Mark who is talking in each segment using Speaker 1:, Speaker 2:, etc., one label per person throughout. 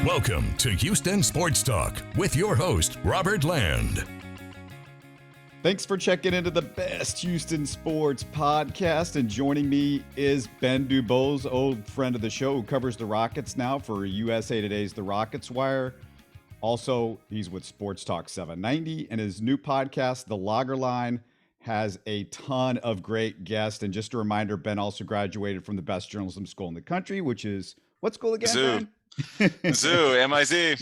Speaker 1: Welcome to Houston Sports Talk with your host, Robert Land.
Speaker 2: Thanks for checking into the best Houston sports podcast. And joining me is Ben DuBose, old friend of the show, who covers the Rockets now for USA Today's The Rockets Wire. Also, he's with Sports Talk 790, and his new podcast, The Logger Line, has a ton of great guests. And just a reminder, Ben also graduated from the best journalism school in the country, which is what school again,
Speaker 3: Zoo.
Speaker 2: Ben?
Speaker 3: Zoo, MIZ.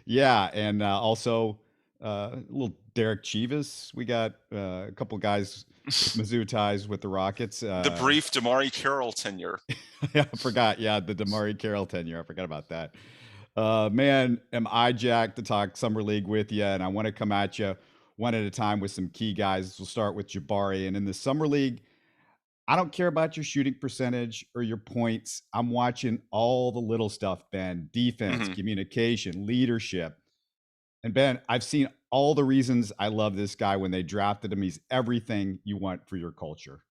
Speaker 2: Yeah, and also little Derek Chivas. We got a couple guys with Mizzou ties with the Rockets.
Speaker 3: The brief Damari Carroll tenure.
Speaker 2: I forgot. Yeah, the Damari Carroll tenure. I forgot about that. Man, am I jacked to talk Summer League with you, and I want to come at you one at a time with some key guys. We'll start with Jabari. And in the Summer League, I don't care about your shooting percentage or your points. I'm watching all the little stuff, Ben. Defense, communication, leadership. And Ben, I've seen all the reasons I love this guy when they drafted him. He's everything you want for your culture.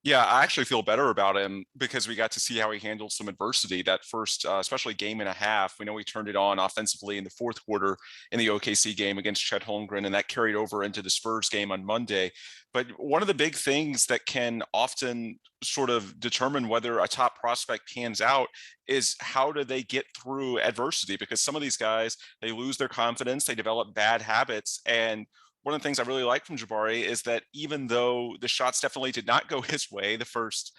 Speaker 3: Yeah, I actually feel better about him because we got to see how he handled some adversity that first, especially game and a half. We know he turned it on offensively in the fourth quarter in the OKC game against Chet Holmgren, and that carried over into the Spurs game on Monday. But one of the big things that can often sort of determine whether a top prospect pans out is how do they get through adversity? Because some of these guys, they lose their confidence, they develop bad habits, and one of the things I really like from Jabari is that even though the shots definitely did not go his way the first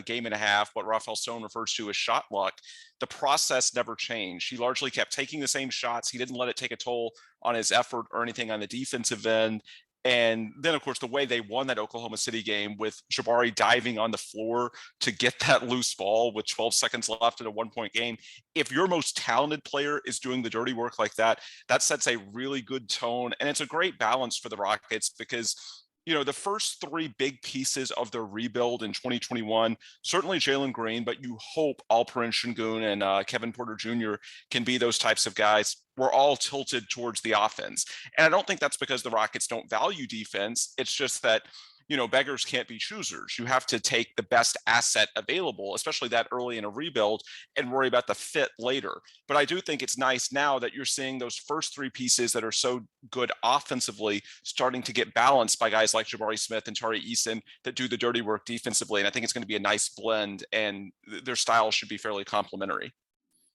Speaker 3: game and a half, what Rafael Stone refers to as shot luck, the process never changed. He largely kept taking the same shots. He didn't let it take a toll on his effort or anything on the defensive end. And then, of course, the way they won that Oklahoma City game with Jabari diving on the floor to get that loose ball with 12 seconds left in a 1-point game. If your most talented player is doing the dirty work like that, that sets a really good tone. And it's a great balance for the Rockets because, you know, the first three big pieces of their rebuild in 2021, certainly Jalen Green, but you hope Alperen Sengun and Kevin Porter Jr. can be those types of guys. We're all tilted towards the offense. And I don't think that's because the Rockets don't value defense. It's just that, you know, beggars can't be choosers. You have to take the best asset available, especially that early in a rebuild, and worry about the fit later. But I do think it's nice now that you're seeing those first three pieces that are so good offensively starting to get balanced by guys like Jabari Smith and Tari Eason that do the dirty work defensively. And I think it's going to be a nice blend, and their style should be fairly complementary.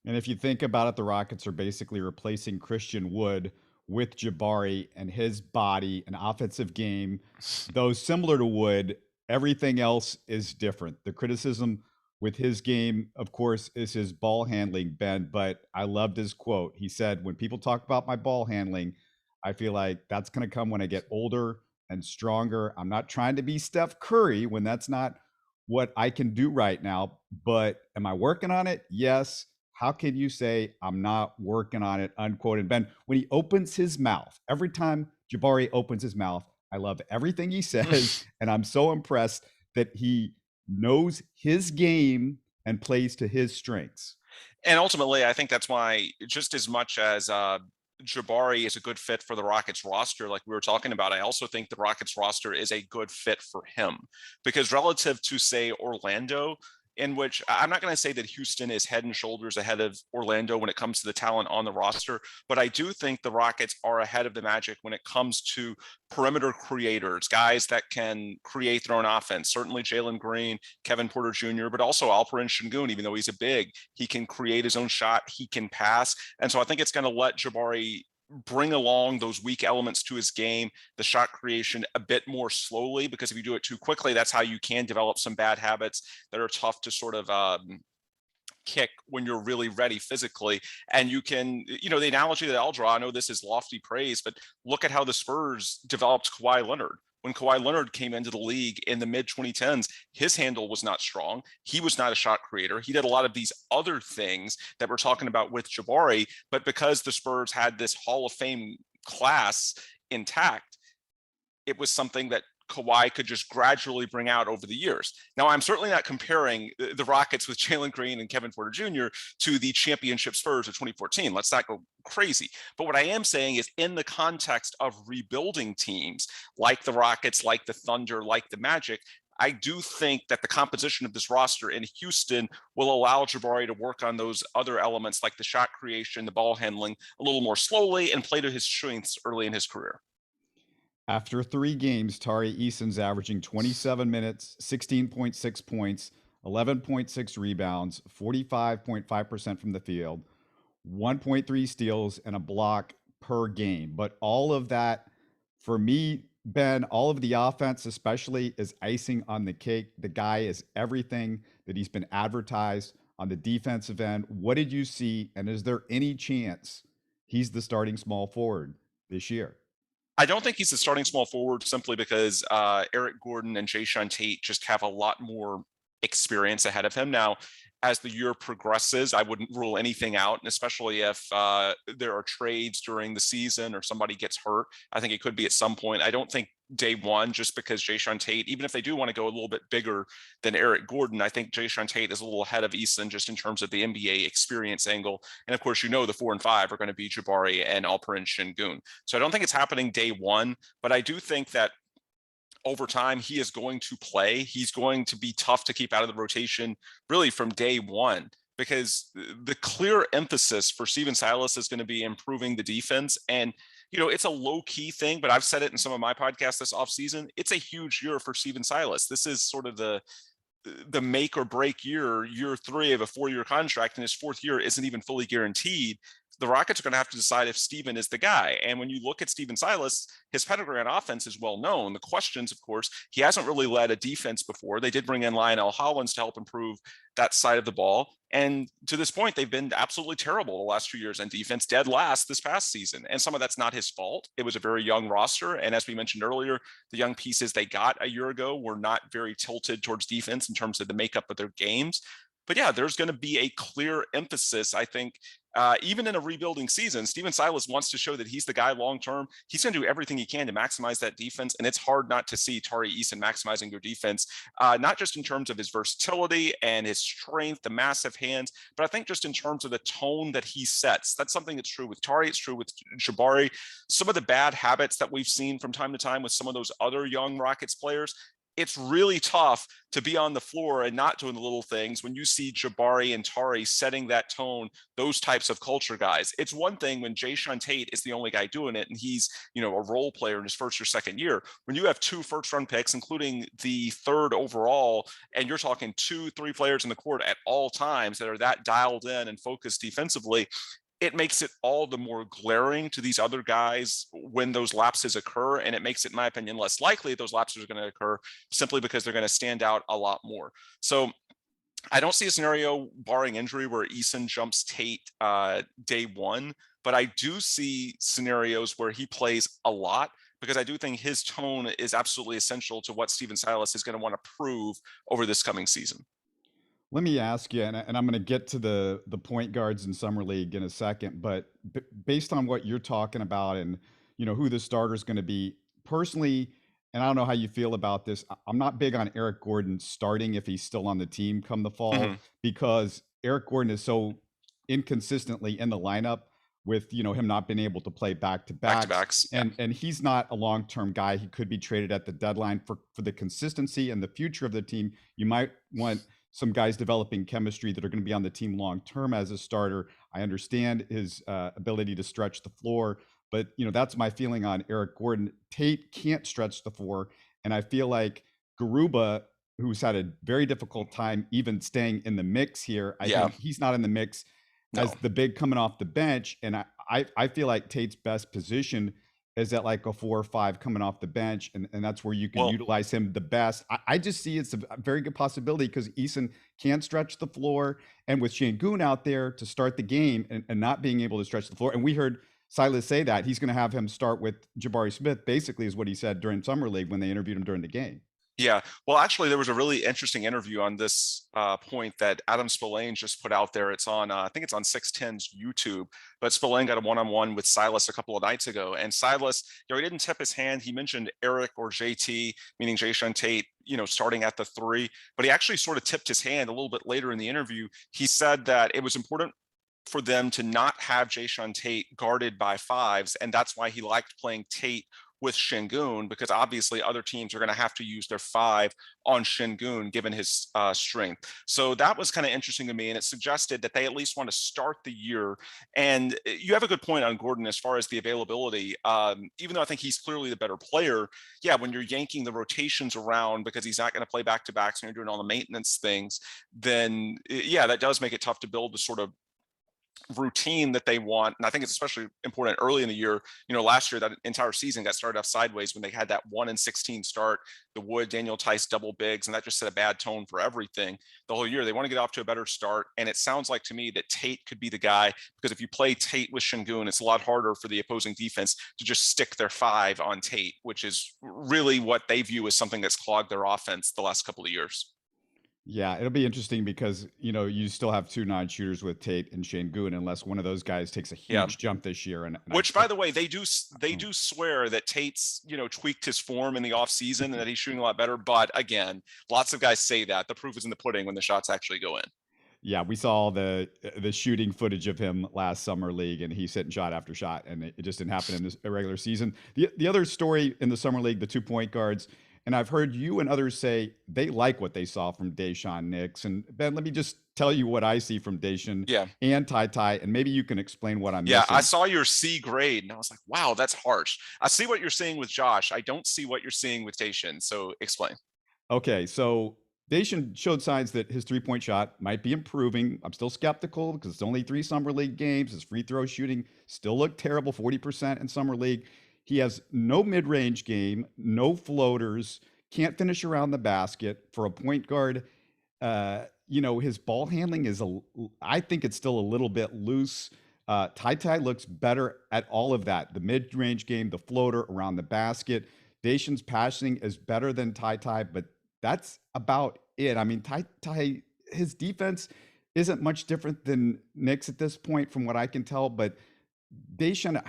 Speaker 2: And if you think about it, the Rockets are basically replacing Christian Wood with Jabari and his body and offensive game. Though similar to Wood, everything else is different. The criticism with his game, of course, is his ball handling, Ben, but I loved his quote. He said, when people talk about my ball handling, I feel like that's going to come when I get older and stronger. I'm not trying to be Steph Curry when that's not what I can do right now, but am I working on it? Yes. How can you say I'm not working on it, unquote? And Ben, when he opens his mouth, every time Jabari opens his mouth, I love everything he says. And I'm so impressed that he knows his game and plays to his strengths.
Speaker 3: And ultimately, I think that's why, just as much as Jabari is a good fit for the Rockets roster, like we were talking about, I also think the Rockets roster is a good fit for him. Because relative to, say, Orlando, in which I'm not going to say that Houston is head and shoulders ahead of Orlando when it comes to the talent on the roster, but I do think the Rockets are ahead of the Magic when it comes to perimeter creators, guys that can create their own offense. Certainly Jalen Green, Kevin Porter Jr., but also Alperen Sengun, even though he's a big, he can create his own shot, he can pass. And so I think it's going to let Jabari bring along those weak elements to his game, the shot creation a bit more slowly, because if you do it too quickly, that's how you can develop some bad habits that are tough to sort of kick when you're really ready physically. And you can, you know, the analogy that I'll draw, I know this is lofty praise, but look at how the Spurs developed Kawhi Leonard. When Kawhi Leonard came into the league in the mid-2010s, his handle was not strong. He was not a shot creator. He did a lot of these other things that we're talking about with Jabari, but because the Spurs had this Hall of Fame class intact, it was something that Kawhi could just gradually bring out over the years. Now, I'm certainly not comparing the Rockets with Jalen Green and Kevin Porter Jr. to the championship Spurs of 2014. Let's not go crazy. But what I am saying is, in the context of rebuilding teams like the Rockets, like the Thunder, like the Magic, I do think that the composition of this roster in Houston will allow Jabari to work on those other elements like the shot creation, the ball handling a little more slowly and play to his strengths early in his career.
Speaker 2: After 3 games, Tari Eason's averaging 27 minutes, 16.6 points, 11.6 rebounds, 45.5% from the field, 1.3 steals, and a block per game. But all of that, for me, Ben, all of the offense, especially, is icing on the cake. The guy is everything that he's been advertised on the defensive end. What did you see? And is there any chance he's the starting small forward this year?
Speaker 3: I don't think he's the starting small forward simply because Eric Gordon and Jae'Sean Tate just have a lot more experience ahead of him. Now, as the year progresses, I wouldn't rule anything out, and especially if there are trades during the season or somebody gets hurt. I think it could be at some point. I don't think day one, just because Jae'Sean Tate, even if they do want to go a little bit bigger than Eric Gordon, I think Jae'Sean Tate is a little ahead of Eason just in terms of the NBA experience angle. And of course, the 4 and 5 are going to be Jabari and Alperen Şengün. So I don't think it's happening day one, but I do think that over time, he is going to play. He's going to be tough to keep out of the rotation really from day one, because the clear emphasis for Stephen Silas is going to be improving the defense. And, it's a low key thing, but I've said it in some of my podcasts this offseason. It's a huge year for Stephen Silas. This is sort of the make or break year 3 of a 4-year contract, and his 4th year isn't even fully guaranteed. The Rockets are going to have to decide if Steven is the guy. And when you look at Stephen Silas, his pedigree on offense is well known. The questions, of course, he hasn't really led a defense before. They did bring in Lionel Hollins to help improve that side of the ball. And to this point, they've been absolutely terrible the last 2 years on defense, dead last this past season. And some of that's not his fault. It was a very young roster. And as we mentioned earlier, the young pieces they got a year ago were not very tilted towards defense in terms of the makeup of their games. But yeah, there's going to be a clear emphasis, I think, even in a rebuilding season. Stephen Silas wants to show that he's the guy long-term. He's going to do everything he can to maximize that defense. And it's hard not to see Tari Eason maximizing their defense, not just in terms of his versatility and his strength, the massive hands, but I think just in terms of the tone that he sets. That's something that's true with Tari. It's true with Jabari. Some of the bad habits that we've seen from time to time with some of those other young Rockets players, it's really tough to be on the floor and not doing the little things when you see Jabari and Tari setting that tone, those types of culture guys. It's one thing when Jae'Sean Tate is the only guy doing it and he's, a role player in his 1st or 2nd year. When you have 2 first-round picks, including the 3rd overall, and you're talking 2-3 players in the court at all times that are that dialed in and focused defensively, it makes it all the more glaring to these other guys when those lapses occur. And it makes it, in my opinion, less likely those lapses are going to occur simply because they're going to stand out a lot more. So I don't see a scenario, barring injury, where Eason jumps Tate day one, but I do see scenarios where he plays a lot, because I do think his tone is absolutely essential to what Stephen Silas is going to want to prove over this coming season.
Speaker 2: Let me ask you, and I'm going to get to the point guards in summer league in a second, but based on what you're talking about and who the starter is going to be, personally, and I don't know how you feel about this, I'm not big on Eric Gordon starting if he's still on the team come the fall, because Eric Gordon is so inconsistently in the lineup with him not being able to play back-to-backs. And he's not a long-term guy. He could be traded at the deadline. For the consistency and the future of the team, you might want some guys developing chemistry that are going to be on the team long-term as a starter. I understand his ability to stretch the floor, but that's my feeling on Eric Gordon. Tate can't stretch the floor, and I feel like Garuba, who's had a very difficult time even staying in the mix here, I think he's not in the mix as the big coming off the bench. And I feel like Tate's best position is at like a 4 or 5 coming off the bench, and that's where you can utilize him the best. I just see it's a very good possibility because Eason can stretch the floor, and with Şengün out there to start the game and not being able to stretch the floor, and we heard Silas say that he's going to have him start with Jabari Smith, basically is what he said during Summer League when they interviewed him during the game.
Speaker 3: Yeah, well, actually, there was a really interesting interview on this point that Adam Spillane just put out there. It's on, I think it's on 610's YouTube, but Spillane got a one-on-one with Silas a couple of nights ago. And Silas, he didn't tip his hand. He mentioned Eric or JT, meaning Jae'Sean Tate, starting at the 3, but he actually sort of tipped his hand a little bit later in the interview. He said that it was important for them to not have Jae'Sean Tate guarded by 5s, and that's why he liked playing Tate with Şengün, because obviously other teams are going to have to use their 5 on Şengün given his strength. So that was kind of interesting to me, and it suggested that they at least want to start the year. And you have a good point on Gordon as far as the availability. Even though I think he's clearly the better player, yeah, when you're yanking the rotations around because he's not going to play back-to-backs and you're doing all the maintenance things, then yeah, that does make it tough to build the sort of routine that they want. And I think it's especially important early in the year. Last year, that entire season got started off sideways when they had that 1-16 start, the Wood, Daniel Tice double bigs, and that just set a bad tone for everything the whole year. They want to get off to a better start. And it sounds like to me that Tate could be the guy, because if you play Tate with Şengün, it's a lot harder for the opposing defense to just stick their 5 on Tate, which is really what they view as something that's clogged their offense the last couple of years.
Speaker 2: Yeah, it'll be interesting because, you still have 2 non-shooters with Tate and Şengün unless one of those guys takes a huge jump this year. And
Speaker 3: which, by the way, they do swear that Tate's, tweaked his form in the offseason and that he's shooting a lot better. But again, lots of guys say that. The proof is in the pudding when the shots actually go in.
Speaker 2: Yeah, we saw the shooting footage of him last summer league, and he's hitting shot after shot, and it just didn't happen in this regular season. The other story in the summer league, the 2-point guards, and I've heard you and others say they like what they saw from Daishen Nix. And Ben, let me just tell you what I see from Daishen and TyTy, and maybe you can explain what I'm missing.
Speaker 3: I saw your C grade, and I was like, wow, that's harsh. I see what you're seeing with Josh. I don't see what you're seeing with Daishen. So explain.
Speaker 2: Okay, so Daishen showed signs that his 3-point shot might be improving. I'm still skeptical because it's only 3 summer league games. His free throw shooting still looked terrible, 40% in summer league. He has no mid-range game, no floaters, can't finish around the basket. For a point guard, his ball handling is, I think it's still a little bit loose. TyTy looks better at all of that. The mid-range game, the floater around the basket. Daishen's passing is better than TyTy, but that's about it. I mean, TyTy, his defense isn't much different than Knicks at this point from what I can tell, but Daishen,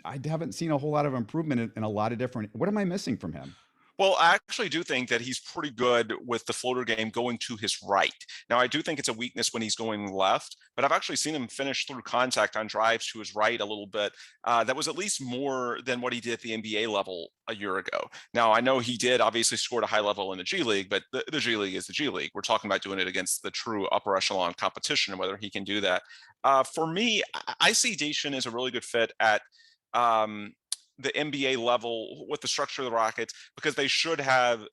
Speaker 2: I haven't seen a whole lot of improvement in a lot of different. What am I missing from him?
Speaker 3: Well, I actually do think that he's pretty good with the floater game going to his right. Now, I do think it's a weakness when he's going left, but I've actually seen him finish through contact on drives to his right a little bit. That was at least more than what he did at the NBA level a year ago. Now, I know he did obviously scored a high level in the G League, but the G League is the G League. We're talking about doing it against the true upper echelon competition and whether he can do that. For me, I see Daishen as a really good fit at the NBA level with the structure of the Rockets, because they should have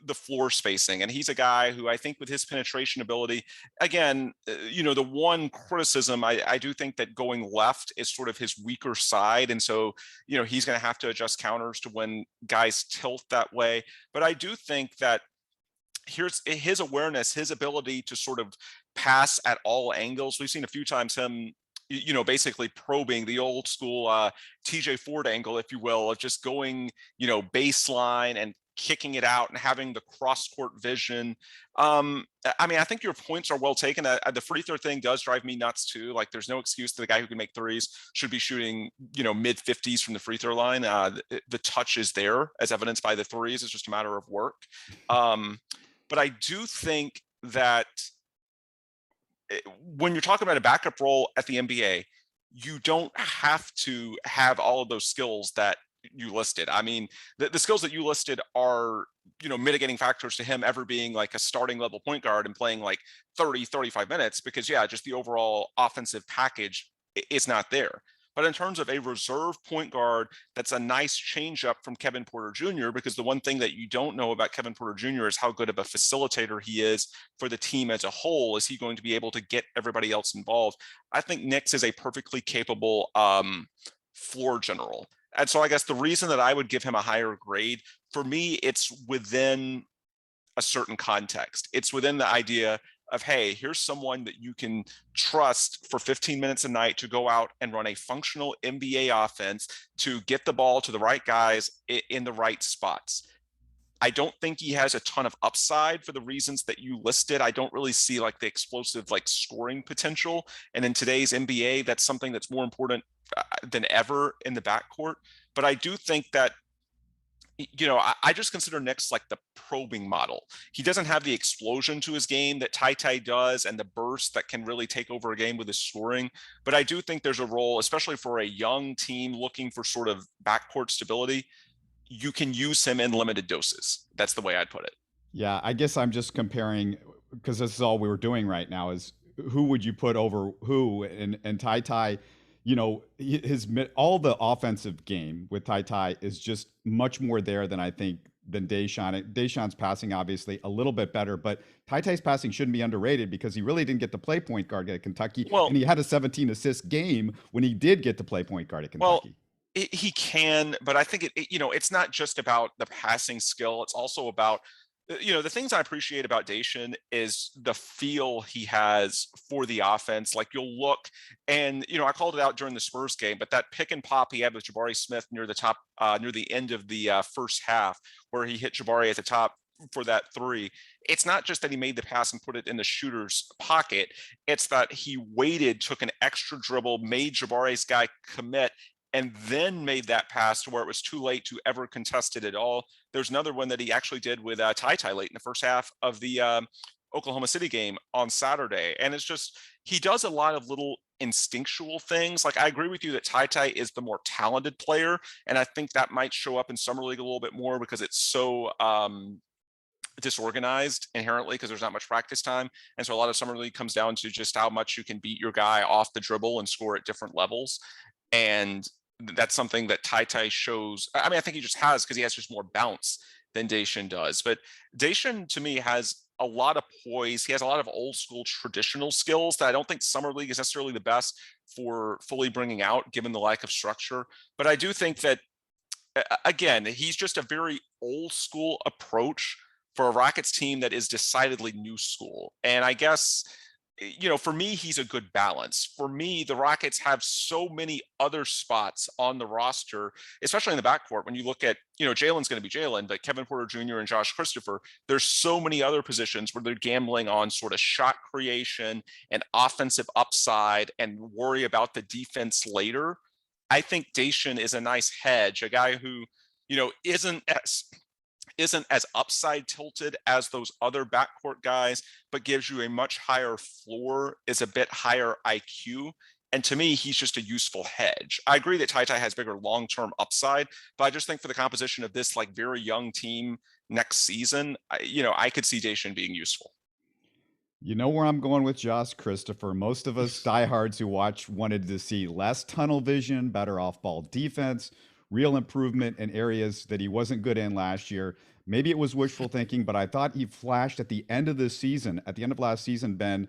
Speaker 3: the floor spacing. And he's a guy who I think with his penetration ability, again, the one criticism, I do think that going left is sort of his weaker side. And so, he's going to have to adjust counters to when guys tilt that way. But I do think that here's his awareness, his ability to sort of pass at all angles. We've seen a few times him basically probing the old school TJ Ford angle, if you will, of just going, baseline and kicking it out and having the cross court vision. I think your points are well taken. The free throw thing does drive me nuts too. Like, there's no excuse to the guy who can make threes should be shooting, mid 50s from the free throw line. The touch is there as evidenced by the threes. It's just a matter of work. But I do think that when you're talking about a backup role at the NBA, you don't have to have all of those skills that you listed. I mean, the skills that you listed are, mitigating factors to him ever being like a starting level point guard and playing like 30, 35 minutes, because just the overall offensive package is not there. But in terms of a reserve point guard, that's a nice change up from Kevin Porter Jr., because the one thing that you don't know about Kevin Porter Jr. is how good of a facilitator he is for the team as a whole. Is he going to be able to get everybody else involved? I think Nix is a perfectly capable floor general. And so I guess the reason that I would give him a higher grade, for me, it's within a certain context. It's within the idea of, hey, here's someone that you can trust for 15 minutes a night to go out and run a functional NBA offense, to get the ball to the right guys in the right spots. I don't think he has a ton of upside for the reasons that you listed. I don't really see like the explosive scoring potential. And in today's NBA, that's something that's more important than ever in the backcourt. But I do think that I just consider Nix like the probing model. He doesn't have the explosion to his game that TyTy does and the burst that can really take over a game with his scoring. But I do think there's a role, especially for a young team looking for sort of backcourt stability. you can use him in limited doses. That's the way I'd put it.
Speaker 2: Yeah, I guess I'm just comparing because this is all we were doing right now is who would you put over who and TyTy, his all the offensive game with TyTy is just much more there than I think than Daishen. Daishen's passing obviously a little bit better, but TyTy's passing shouldn't be underrated because he really didn't get to play point guard at Kentucky,
Speaker 3: Well,
Speaker 2: and he had a 17 assist game when he did get to play point guard at
Speaker 3: well,
Speaker 2: Kentucky.
Speaker 3: he can, but I think it's not just about the passing skill. It's also about the things I appreciate about Daishen is the feel he has for the offense. Like you'll look and, I called it out during the Spurs game, but that pick and pop he had with Jabari Smith near the end of the first half where he hit Jabari at the top for that three. It's not just that he made the pass and put it in the shooter's pocket. It's that he waited, took an extra dribble, made Jabari's guy commit, and then made that pass to where it was too late to ever contest it at all. There's another one that he actually did with TyTy late in the first half of the Oklahoma City game on Saturday. And it's just, he does a lot of little instinctual things. Like I agree with you that TyTy is the more talented player. And I think that might show up in Summer League a little bit more because it's so disorganized inherently because there's not much practice time. And so a lot of Summer League comes down to just how much you can beat your guy off the dribble and score at different levels. And that's something that TyTy shows. I mean, I think he just has because he has just more bounce than Daishen does. But Daishen, to me, has a lot of poise. He has a lot of old school traditional skills that I don't think Summer League is necessarily the best for fully bringing out, given the lack of structure. But I do think that, again, he's just a very old school approach for a Rockets team that is decidedly new school. And I guess for me, he's a good balance. For me, the Rockets have so many other spots on the roster, especially in the backcourt. When you look at, Jalen's going to be Jalen, but Kevin Porter Jr. and Josh Christopher, there's so many other positions where they're gambling on sort of shot creation and offensive upside and worry about the defense later. I think Daishen is a nice hedge, a guy who, isn't as upside tilted as those other backcourt guys, but gives you a much higher floor, is a bit higher IQ. And to me, he's just a useful hedge. I agree that TyTy has bigger long-term upside, but I just think for the composition of this very young team next season, I could see Daishen being useful.
Speaker 2: You know where I'm going with Josh Christopher. Most of us diehards who watch wanted to see less tunnel vision, better off-ball defense, real improvement in areas that he wasn't good in last year. Maybe it was wishful thinking, but I thought he flashed at the end of this season, at the end of last season, Ben,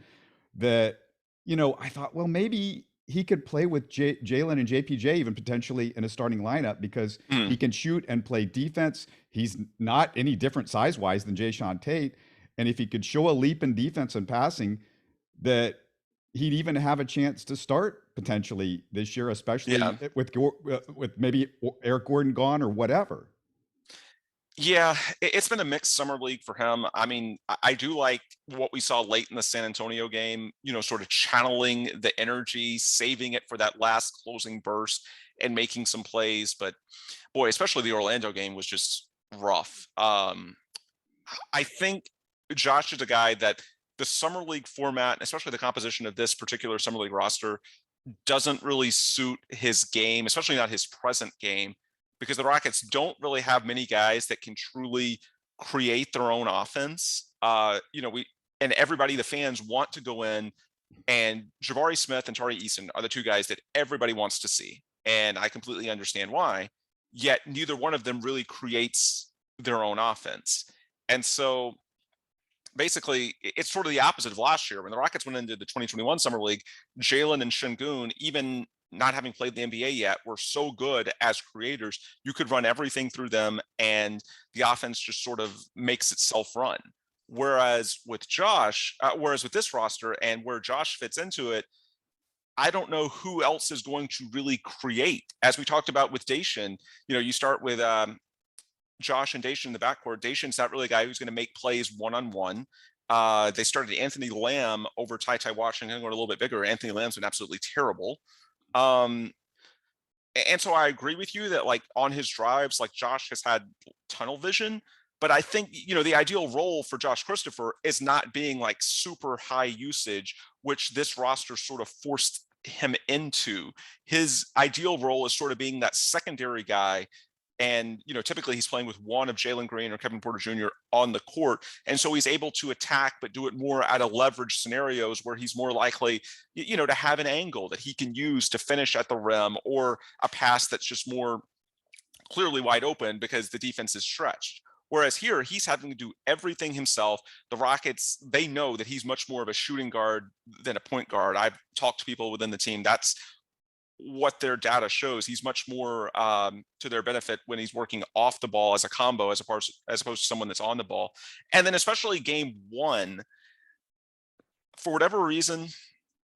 Speaker 2: that, I thought, well, maybe he could play with Jalen and JPJ even potentially in a starting lineup because he can shoot and play defense. He's not any different size-wise than Jae'Sean Tate. And if he could show a leap in defense and passing, that he'd even have a chance to start potentially this year, especially with maybe Eric Gordon gone or whatever.
Speaker 3: Yeah, it's been a mixed Summer League for him. I mean, I do like what we saw late in the San Antonio game, sort of channeling the energy, saving it for that last closing burst and making some plays. But boy, especially the Orlando game was just rough. I think Josh is a guy that the Summer League format, especially the composition of this particular Summer League roster, doesn't really suit his game, especially not his present game, because the Rockets don't really have many guys that can truly create their own offense. And everybody, the fans, want to go in, and Jabari Smith and Tari Eason are the two guys that everybody wants to see. And I completely understand why, yet neither one of them really creates their own offense. And so basically, it's sort of the opposite of last year. When the Rockets went into the 2021 Summer League, Jalen and Şengün, even not having played the NBA yet, were so good as creators, you could run everything through them and the offense just sort of makes itself run. Whereas with this roster and where Josh fits into it, I don't know who else is going to really create. As we talked about with Daishen, you start with Josh and Daishen in the backcourt. Daishen's not really a guy who's going to make plays one-on-one. They started Anthony Lamb over TyTy Washington, going a little bit bigger. Anthony Lamb's been absolutely terrible. And so I agree with you that on his drives, Josh has had tunnel vision, but I think, the ideal role for Josh Christopher is not being super high usage, which this roster sort of forced him into. His ideal role is sort of being that secondary guy And, typically he's playing with one of Jalen Green or Kevin Porter Jr. on the court. And so he's able to attack, but do it more out of leverage scenarios where he's more likely, to have an angle that he can use to finish at the rim, or a pass that's just more clearly wide open because the defense is stretched. Whereas here, he's having to do everything himself. The Rockets, they know that he's much more of a shooting guard than a point guard. I've talked to people within the team. That's what their data shows. He's much more to their benefit when he's working off the ball as a combo, as opposed to someone that's on the ball. And then especially game one, for whatever reason,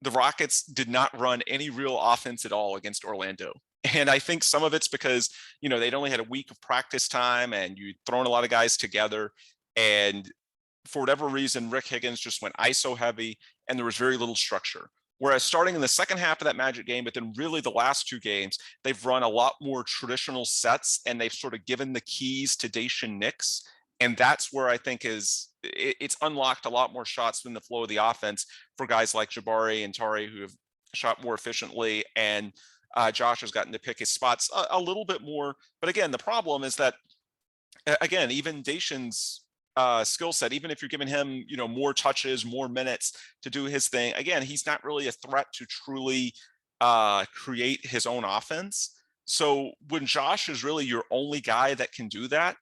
Speaker 3: the Rockets did not run any real offense at all against Orlando. And I think some of it's because, they'd only had a week of practice time and you'd thrown a lot of guys together. And for whatever reason, Rick Higgins just went ISO heavy and there was very little structure. Whereas starting in the second half of that Magic game, but then really the last two games, they've run a lot more traditional sets and they've sort of given the keys to Daishen Nix. And that's where I think it's unlocked a lot more shots in the flow of the offense for guys like Jabari and Tari, who have shot more efficiently. And Josh has gotten to pick his spots a little bit more. But again, the problem is that, again, even Daishen's skill set, even if you're giving him, more touches, more minutes to do his thing, again, he's not really a threat to truly create his own offense. So when Josh is really your only guy that can do that,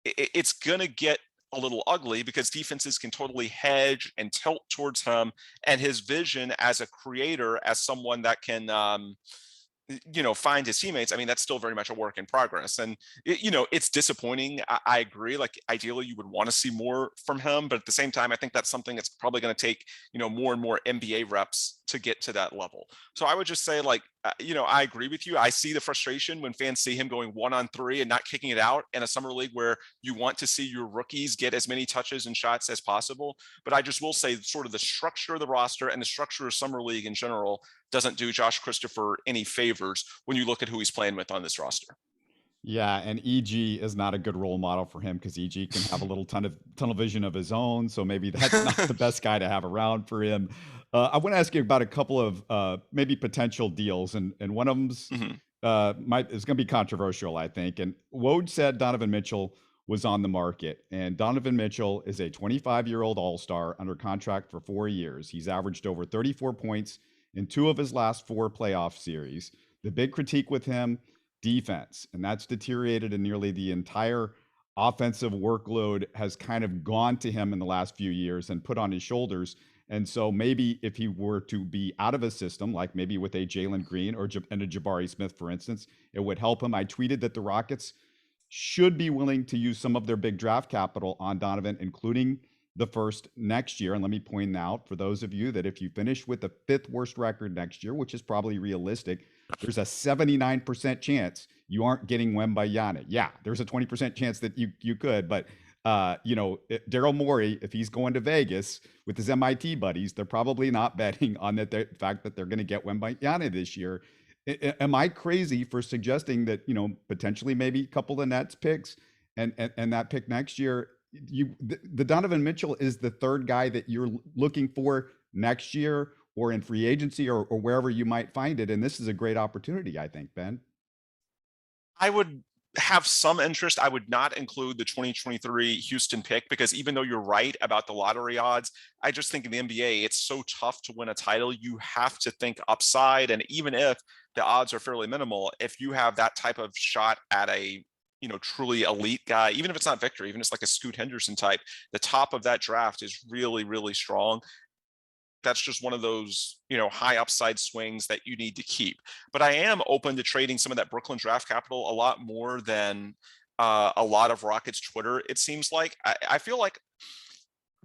Speaker 3: it's going to get a little ugly because defenses can totally hedge and tilt towards him, and his vision as a creator, as someone that can find his teammates. I mean, that's still very much a work in progress. And, it's disappointing. I agree. Like, ideally, you would want to see more from him. But at the same time, I think that's something that's probably going to take, more and more NBA reps to get to that level. So I would just say, I agree with you. I see the frustration when fans see him going 1-on-3 and not kicking it out in a summer league where you want to see your rookies get as many touches and shots as possible. But I just will say, sort of the structure of the roster and the structure of summer league in general doesn't do Josh Christopher any favors when you look at who he's playing with on this roster.
Speaker 2: Yeah, and EG is not a good role model for him because EG can have a little tunnel vision of his own. So maybe that's not the best guy to have around for him. I want to ask you about a couple of maybe potential deals, and one of them's is going to be controversial, I think. And Woj said Donovan Mitchell was on the market, and Donovan Mitchell is a 25-year-old All-Star under contract for 4 years. He's averaged over 34 points in 2 of his last 4 playoff series. The big critique with him, defense, and that's deteriorated, and nearly the entire offensive workload has kind of gone to him in the last few years and put on his shoulders. And so maybe if he were to be out of a system, like maybe with a Jalen Green and a Jabari Smith, for instance, it would help him. I tweeted that the Rockets should be willing to use some of their big draft capital on Donovan, including the first next year. And let me point out, for those of you, that if you finish with the 5th worst record next year, which is probably realistic, there's a 79% chance you aren't getting Wembanyama. Yeah, there's a 20% chance that you could, but Daryl Morey, if he's going to Vegas with his MIT buddies, they're probably not betting on the fact that they're going to get Wembanyama this year. Am I crazy for suggesting that, potentially maybe a couple of Nets picks and that pick next year, the Donovan Mitchell is the 3rd guy that you're looking for next year or in free agency or wherever you might find it. And this is a great opportunity, I think, Ben.
Speaker 3: I would have some interest. I would not include the 2023 Houston pick because even though you're right about the lottery odds, I just think in the NBA, it's so tough to win a title. You have to think upside. And even if the odds are fairly minimal, if you have that type of shot at a truly elite guy, even if it's not Victor, even if it's like a Scoot Henderson type, the top of that draft is really, really strong. That's just one of those, high upside swings that you need to keep. But I am open to trading some of that Brooklyn draft capital a lot more than a lot of Rockets Twitter. It seems like I feel like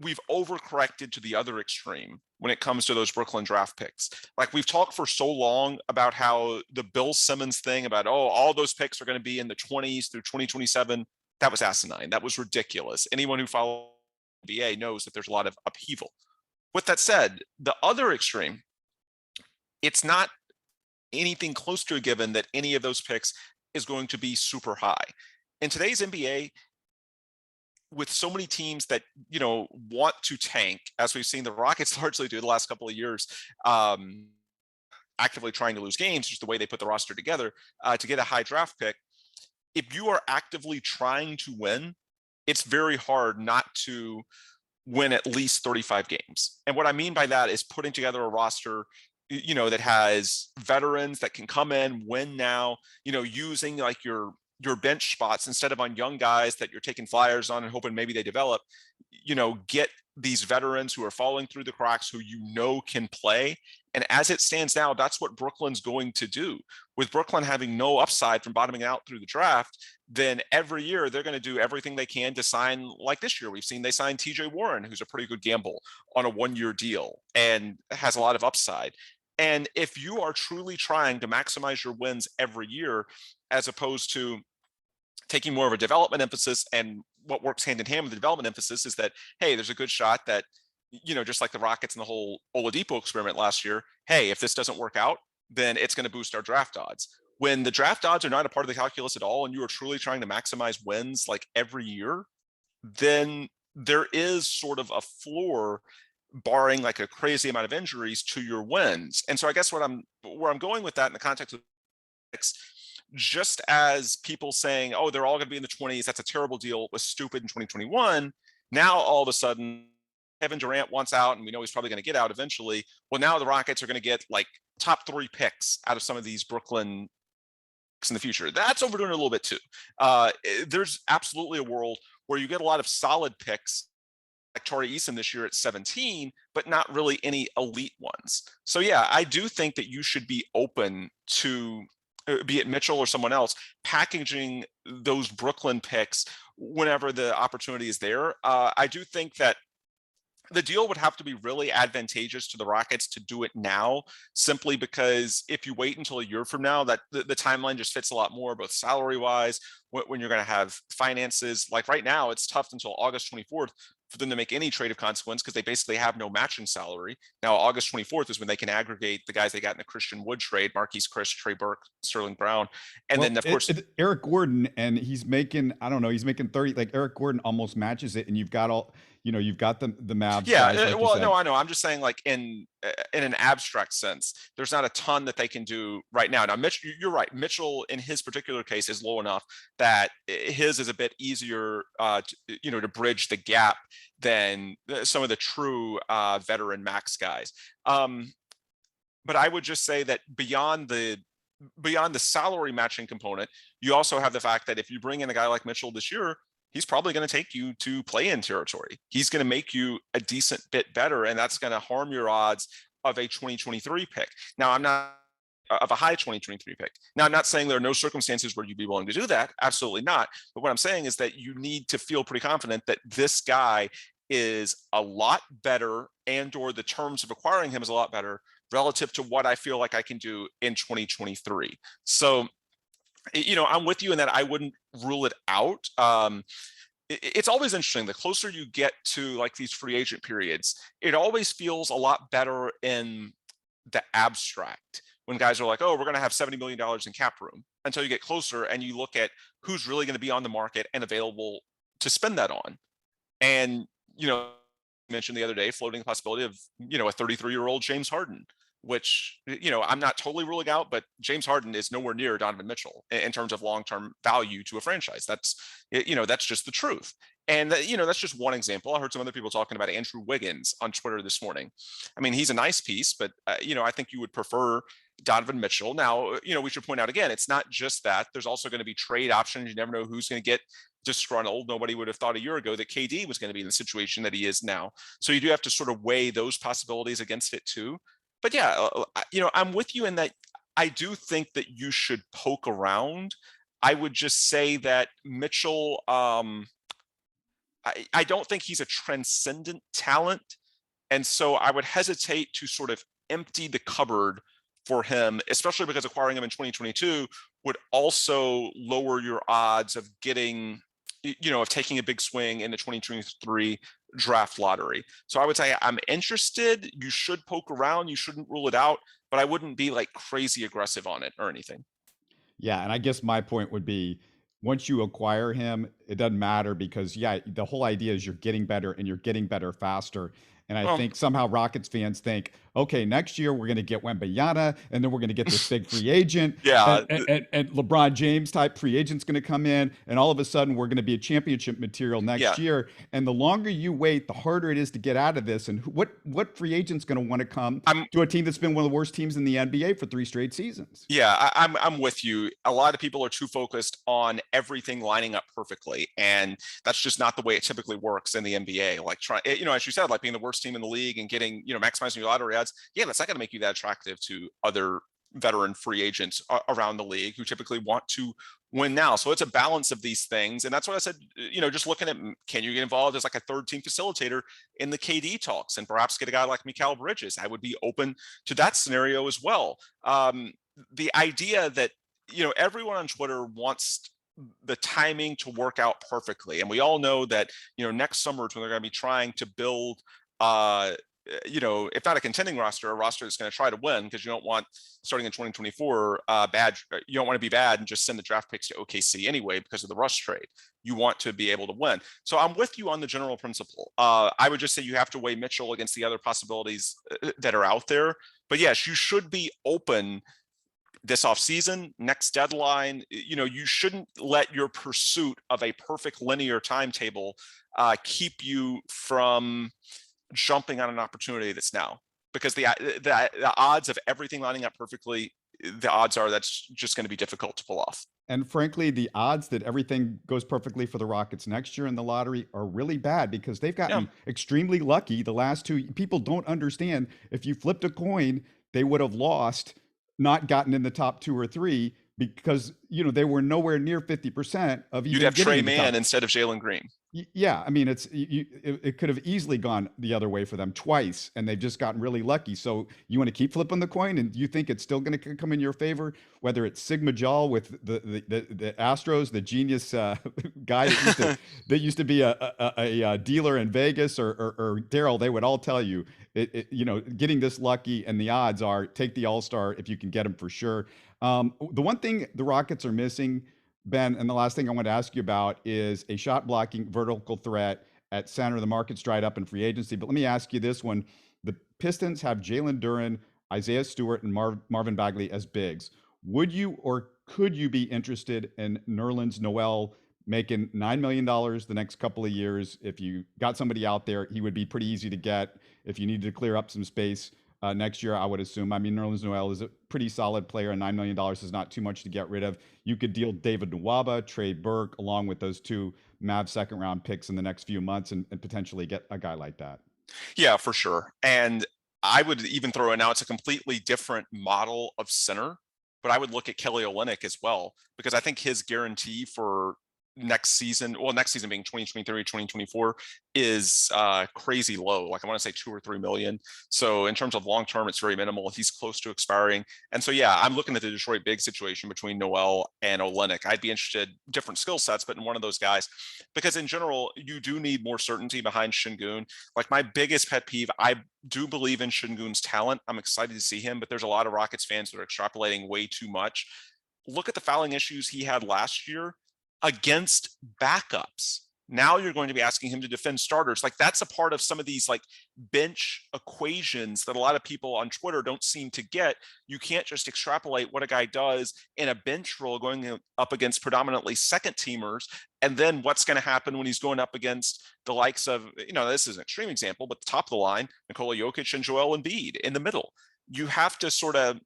Speaker 3: we've overcorrected to the other extreme when it comes to those Brooklyn draft picks. Like, we've talked for so long about how the Bill Simmons thing about, all those picks are going to be in the 20s through 2027. That was asinine. That was ridiculous. Anyone who follows the NBA knows that there's a lot of upheaval. With that said, the other extreme, it's not anything close to a given that any of those picks is going to be super high. In today's NBA, with so many teams that, want to tank, as we've seen the Rockets largely do the last couple of years, actively trying to lose games, just the way they put the roster together to get a high draft pick, if you are actively trying to win, it's very hard not to win at least 35 games. And what I mean by that is putting together a roster, that has veterans that can come in, win now, using like your bench spots instead of on young guys that you're taking flyers on and hoping maybe they develop, get these veterans who are falling through the cracks who can play. And as it stands now, that's what Brooklyn's going to do. With Brooklyn having no upside from bottoming out through the draft, then every year they're going to do everything they can to sign. Like this year, we've seen they signed TJ Warren, who's a pretty good gamble, on a 1-year deal and has a lot of upside. And if you are truly trying to maximize your wins every year, as opposed to taking more of a development emphasis, and what works hand in hand with the development emphasis is that, hey, there's a good shot that, just like the Rockets and the whole Oladipo experiment last year, hey, if this doesn't work out, then it's going to boost our draft odds. When the draft odds are not a part of the calculus at all, and you are truly trying to maximize wins like every year, then there is sort of a floor, barring like a crazy amount of injuries, to your wins. And so I guess where I'm going with that in the context of just as people saying, oh, they're all going to be in the 20s, that's a terrible deal, it was stupid in 2021. Now all of a sudden Kevin Durant wants out, and we know he's probably going to get out eventually. Well, now the Rockets are going to get like top 3 picks out of some of these Brooklyn picks in the future. That's overdoing it a little bit too. There's absolutely a world where you get a lot of solid picks like Tari Eason this year at 17, but not really any elite ones. So yeah, I do think that you should be open to, be it Mitchell or someone else, packaging those Brooklyn picks whenever the opportunity is there. I do think that the deal would have to be really advantageous to the Rockets to do it now, simply because if you wait until a year from now, that the timeline just fits a lot more, both salary wise, when you're going to have finances. Like right now, it's tough until August 24th for them to make any trade of consequence, because they basically have no matching salary. Now, August 24th is when they can aggregate the guys they got in the Christian Wood trade, Marquise Chris, Trey Burke, Sterling Brown. And then of course,
Speaker 2: Eric Gordon, and he's making, I don't know, he's making 30, like Eric Gordon almost matches it. And you've got all, you've got the Mavs.
Speaker 3: Yeah.
Speaker 2: Guys, like
Speaker 3: well, no, I know. I'm just saying, like in an abstract sense, there's not a ton that they can do right now. Now, Mitch, you're right. Mitchell, in his particular case, is low enough that his is a bit easier, to bridge the gap than some of the true veteran max guys. But I would just say that beyond the salary matching component, you also have the fact that if you bring in a guy like Mitchell this year, he's probably going to take you to play-in territory. He's going to make you a decent bit better, and that's going to harm your odds of a 2023 pick. Now, I'm not of a high 2023 pick. Now, I'm not saying there are no circumstances where you'd be willing to do that. Absolutely not. But what I'm saying is that you need to feel pretty confident that this guy is a lot better, and or the terms of acquiring him is a lot better relative to what I feel like I can do in 2023. So, I'm with you in that I wouldn't rule it out. It's always interesting. The closer you get to like these free agent periods, it always feels a lot better in the abstract when guys are like, oh, we're going to have $70 million in cap room, until you get closer and you look at who's really going to be on the market and available to spend that on. And, mentioned the other day, floating the possibility of, a 33-year-old James Harden, which, I'm not totally ruling out, but James Harden is nowhere near Donovan Mitchell in terms of long-term value to a franchise. That's just the truth. And, that's just one example. I heard some other people talking about Andrew Wiggins on Twitter this morning. I mean, he's a nice piece, but, I think you would prefer Donovan Mitchell. Now, we should point out again, it's not just that. There's also going to be trade options. You never know who's going to get disgruntled. Nobody would have thought a year ago that KD was going to be in the situation that he is now. So you do have to sort of weigh those possibilities against it too. But yeah, I'm with you in that I do think that you should poke around. I would just say that Mitchell, I don't think he's a transcendent talent. And so I would hesitate to sort of empty the cupboard for him, especially because acquiring him in 2022 would also lower your odds of getting, of taking a big swing in the 2023 draft lottery. So I would say I'm interested. You should poke around. You shouldn't rule it out, but I wouldn't be like crazy aggressive on it or anything.
Speaker 2: Yeah. And I guess my point would be, once you acquire him, it doesn't matter, because the whole idea is you're getting better and you're getting better faster. And I think somehow Rockets fans think, okay, next year we're going to get Wembanyama, and then we're going to get this big free agent,
Speaker 3: Yeah.
Speaker 2: and LeBron James type free agent's going to come in, and all of a sudden we're going to be a championship material next
Speaker 3: Yeah.
Speaker 2: year. And the longer you wait, the harder it is to get out of this. And what free agent's going to want to come to a team that's been one of the worst teams in the NBA for 3 straight seasons?
Speaker 3: Yeah, I'm with you. A lot of people are too focused on everything lining up perfectly, and that's just not the way it typically works in the NBA. Like as you said, like being the worst team in the league and getting, maximizing your lottery odds. Yeah, that's not going to make you that attractive to other veteran free agents around the league who typically want to win now. So it's a balance of these things, and that's what I said. Just looking at, can you get involved as like a third team facilitator in the KD talks, and perhaps get a guy like Mikal Bridges? I would be open to that scenario as well. The idea that everyone on Twitter wants the timing to work out perfectly, and we all know that next summer is when they're going to be trying to build if not a contending roster, a roster that's going to try to win, because you don't want, starting in 2024, bad. You don't want to be bad and just send the draft picks to OKC anyway because of the Russ trade. You want to be able to win. So I'm with you on the general principle. I would just say you have to weigh Mitchell against the other possibilities that are out there. But yes, you should be open this offseason, next deadline. You shouldn't let your pursuit of a perfect linear timetable keep you from jumping on an opportunity that's now, because the odds of everything lining up perfectly, the odds are that's just going to be difficult to pull off.
Speaker 2: And frankly, the odds that everything goes perfectly for the Rockets next year in the lottery are really bad, because they've gotten extremely lucky the last 2. People don't understand, if you flipped a coin, they would have lost, not gotten in the top 2 or 3, because they were nowhere near 50% of even.
Speaker 3: You'd have Trey Mann instead of Jalen Green.
Speaker 2: Yeah, I mean, it could have easily gone the other way for them twice, and they've just gotten really lucky. So you want to keep flipping the coin, and you think it's still going to come in your favor, whether it's Sigma Jal with the Astros, the genius guy that used to be a dealer in Vegas, or Daryl. They would all tell you, getting this lucky, and the odds are take the All-Star if you can get him for sure. The one thing the Rockets are missing, Ben, and the last thing I want to ask you about, is a shot blocking vertical threat at center. The market's dried up in free agency, but let me ask you this one. The Pistons have Jalen Duren, Isaiah Stewart, and Marvin Bagley as bigs. Would you or could you be interested in Nerlens Noel making $9 million the next couple of years? If you got somebody out there, he would be pretty easy to get if you needed to clear up some space next year, I would assume. I mean, Nerlens Noel is a pretty solid player, and $9 million is not too much to get rid of. You could deal David Nwaba, Trey Burke, along with those 2 Mavs second-round picks in the next few months, and potentially get a guy like that.
Speaker 3: Yeah, for sure. And I would even throw in, now it's a completely different model of center, but I would look at Kelly Olynyk as well, because I think his guarantee for next season being 2023, 2024, is crazy low. Like, I want to say 2 or 3 million. So in terms of long term, it's very minimal. He's close to expiring. And so, yeah, I'm looking at the Detroit big situation between Noel and Olynyk. I'd be interested, different skill sets, but in one of those guys, because in general, you do need more certainty behind Şengün. Like, my biggest pet peeve, I do believe in Şengün's talent. I'm excited to see him, but there's a lot of Rockets fans that are extrapolating way too much. Look at the fouling issues he had last year against backups. Now you're going to be asking him to defend starters. Like, that's a part of some of these like bench equations that a lot of people on Twitter don't seem to get. You can't just extrapolate what a guy does in a bench role going up against predominantly second teamers, and then what's going to happen when he's going up against the likes of, this is an extreme example, but the top of the line, Nikola Jokic and Joel Embiid in the middle. You have to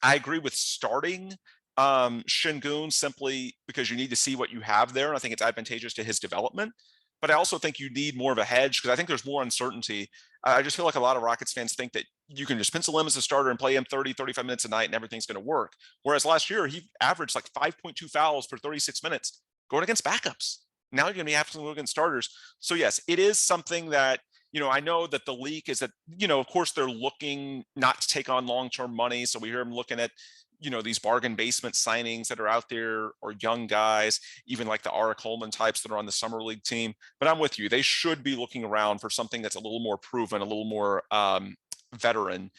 Speaker 3: I agree with starting Şengün simply because you need to see what you have there, and I think it's advantageous to his development. But I also think you need more of a hedge, because I think there's more uncertainty. I just feel like a lot of Rockets fans think that you can just pencil him as a starter and play him 30, 35 minutes a night and everything's going to work. Whereas last year, he averaged like 5.2 fouls per 36 minutes going against backups. Now you're going to be absolutely against starters. So yes, it is something that, I know that the leak is that, of course, they're looking not to take on long-term money. So we hear them looking at, these bargain basement signings that are out there, or young guys, even like the Ara Coleman types that are on the summer league team. But I'm with you. They should be looking around for something that's a little more proven, a little more veteran,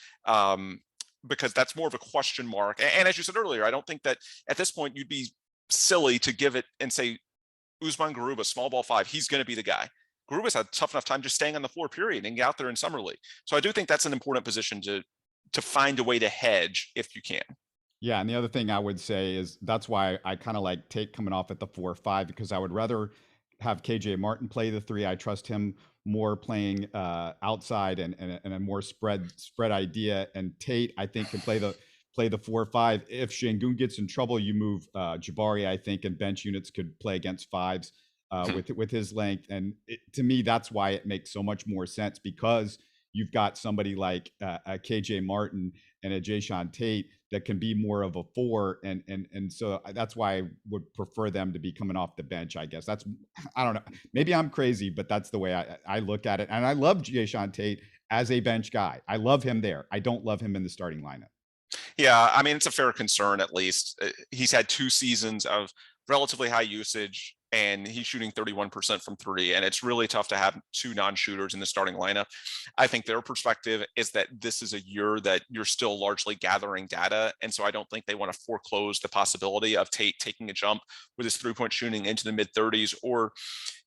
Speaker 3: because that's more of a question mark. And as you said earlier, I don't think that at this point you'd be silly to give it and say Usman Garuba, small ball 5, he's going to be the guy. Garuba's had a tough enough time just staying on the floor, period, and get out there in summer league. So I do think that's an important position to find a way to hedge if you can.
Speaker 2: Yeah, and the other thing I would say is that's why I kind of like Tate coming off at the 4 or 5, because I would rather have KJ Martin play the 3. I trust him more playing outside and a more spread idea. And Tate, I think, can play the 4 or 5. If Şengün gets in trouble, you move Jabari, I think, and bench units could play against 5s with his length. And to me, that's why it makes so much more sense, because you've got somebody like a KJ Martin and a Jae'Sean Tate that can be more of a 4, and so that's why I would prefer them to be coming off the bench. I guess I don't know. Maybe I'm crazy, but that's the way I look at it. And I love Jae'Sean Tate as a bench guy. I love him there. I don't love him in the starting lineup.
Speaker 3: Yeah, I mean, it's a fair concern. At least he's had 2 seasons of relatively high usage, and he's shooting 31% from 3. And it's really tough to have 2 non-shooters in the starting lineup. I think their perspective is that this is a year that you're still largely gathering data. And so I don't think they want to foreclose the possibility of Tate taking a jump with his 3-point shooting into the mid-30s. Or,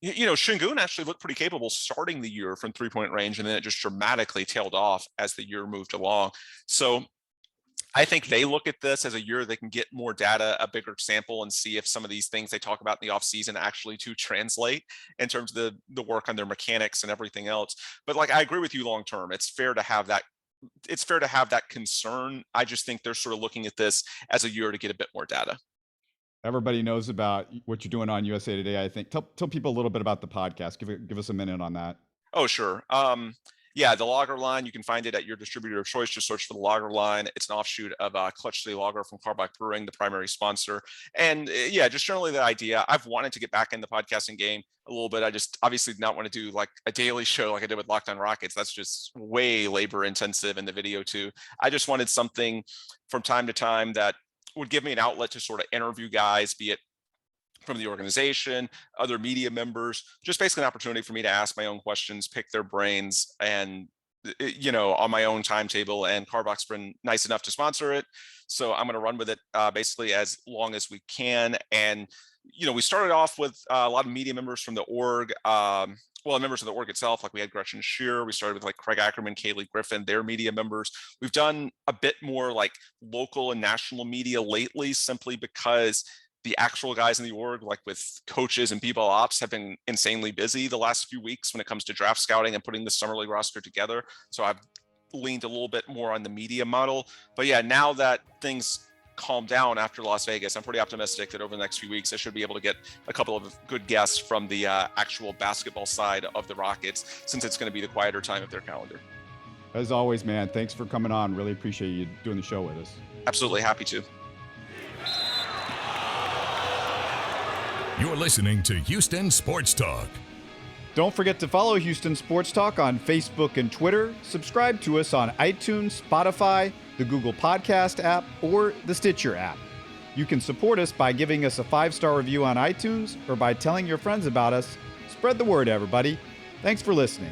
Speaker 3: Şengün actually looked pretty capable starting the year from 3-point range, and then it just dramatically tailed off as the year moved along. So I think they look at this as a year they can get more data, a bigger sample, and see if some of these things they talk about in the offseason actually do translate in terms of the work on their mechanics and everything else. But I agree with you long term. It's fair to have that concern. I just think they're sort of looking at this as a year to get a bit more data.
Speaker 2: Everybody knows about what you're doing on USA Today, I think. Tell people a little bit about the podcast. Give us a minute on that.
Speaker 3: Oh, sure. Yeah, the Lager Line, you can find it at your distributor of choice. Just search for the Lager Line. It's an offshoot of Clutch City Lager from Karbach Brewing, the primary sponsor. And yeah, just generally the idea. I've wanted to get back in the podcasting game a little bit. I just obviously did not want to do a daily show like I did with Locked On Rockets. That's just way labor intensive, and the video too. I just wanted something from time to time that would give me an outlet to sort of interview guys, be it from the organization, other media members, just basically an opportunity for me to ask my own questions, pick their brains, and on my own timetable. And Karbach's been nice enough to sponsor it, so I'm going to run with it basically as long as we can. And we started off with a lot of media members from the org. Members of the org itself, we had Gretchen Shearer. We started with Craig Ackerman, Kaylee Griffin, their media members. We've done a bit more local and national media lately, simply because the actual guys in the org, with coaches and b-ball ops, have been insanely busy the last few weeks when it comes to draft scouting and putting the summer league roster together. So I've leaned a little bit more on the media model. But yeah, now that things calm down after Las Vegas, I'm pretty optimistic that over the next few weeks, I should be able to get a couple of good guests from the actual basketball side of the Rockets, since it's going to be the quieter time of their calendar.
Speaker 2: As always, man, thanks for coming on. Really appreciate you doing the show with us.
Speaker 3: Absolutely. Happy to.
Speaker 1: You're listening to Houston Sports Talk.
Speaker 2: Don't forget to follow Houston Sports Talk on Facebook and Twitter. Subscribe to us on iTunes, Spotify, the Google Podcast app, or the Stitcher app. You can support us by giving us a 5-star review on iTunes or by telling your friends about us. Spread the word, everybody. Thanks for listening.